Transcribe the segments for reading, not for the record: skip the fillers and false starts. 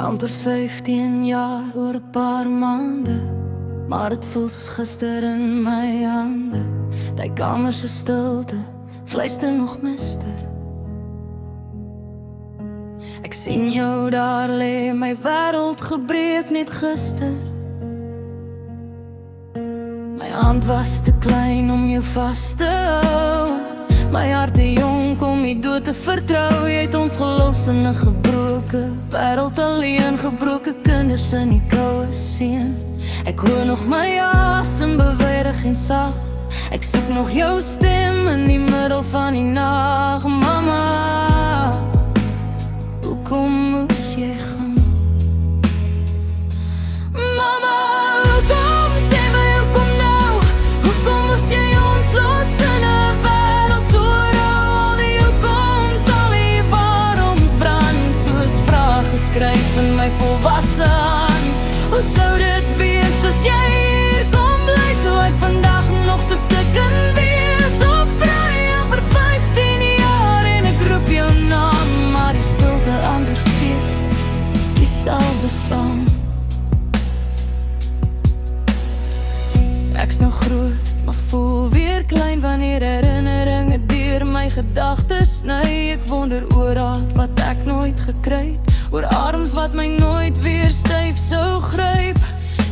Amper 15 jaar oor 'n paar maande, maar het voel soos gister in my hande. Die kamer se stilte fluister nog mister. Ek sien jou daar lê, my wêreld gebreek net gister. My hand was te klein om jou vas te hou, my hart te jonk om jy dood te vertrou. Jy het ons gelos in 'n gebroke wêreld, alleen gebroke kinders in die koue seën. Ek hoor nog my asem beweeg en sag, ek soek nog jou stem in die middel van die nag. Mama, hoekom moes jy gaan? Mama, hoekom, sê my hoekom nou? Hoekom moes jy ons los in 'n wêreld so rou? Al die hoekoms, al die waaroms brand soos vrae geskryf in my volwasse hand. Hoe sou dit wees as jy hier kom bly? Sou ek vandag nog so stikken wees? Of vry amper 15 jaar en ek roep jou naam, maar die stilte ander gees, dieselfde sang. Ek's nog groot, maar voel weer klein wanneer herinneringe deur my gedagtes sny. Ek wonder oor haar wat ek nooit gekry het, oor arms wat my nooit weer styf sou gryp.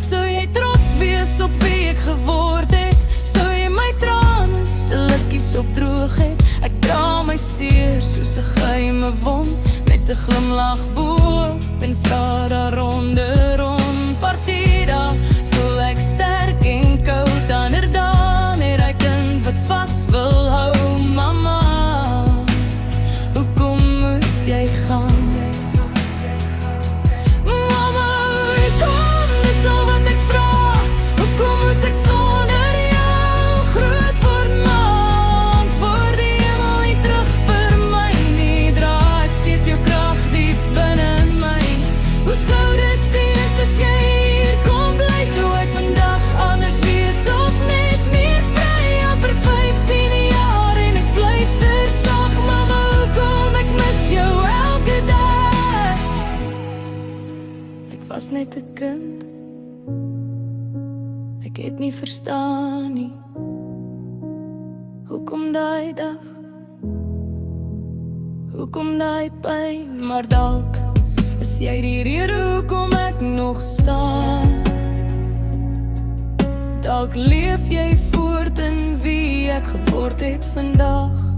Sou jy trots wees op wie ek geword het? Sou jy my trane stilletjies opdroog het? Ek dra my seer soos 'n geheime wond, met 'n glimlag bo-op en vra daar rondom partida. Voel ek sterk en koud, ander dan het hy kind wat vas wil hou. Mama, hoekom moes jy gaan? Was net 'n kind, ek het nie verstaan nie. Hoekom daai dag, hoekom daai pyn? Maar dalk is jy die rede hoekom ek nog staan. Dalk leef jy voort in wie ek geword het vandag.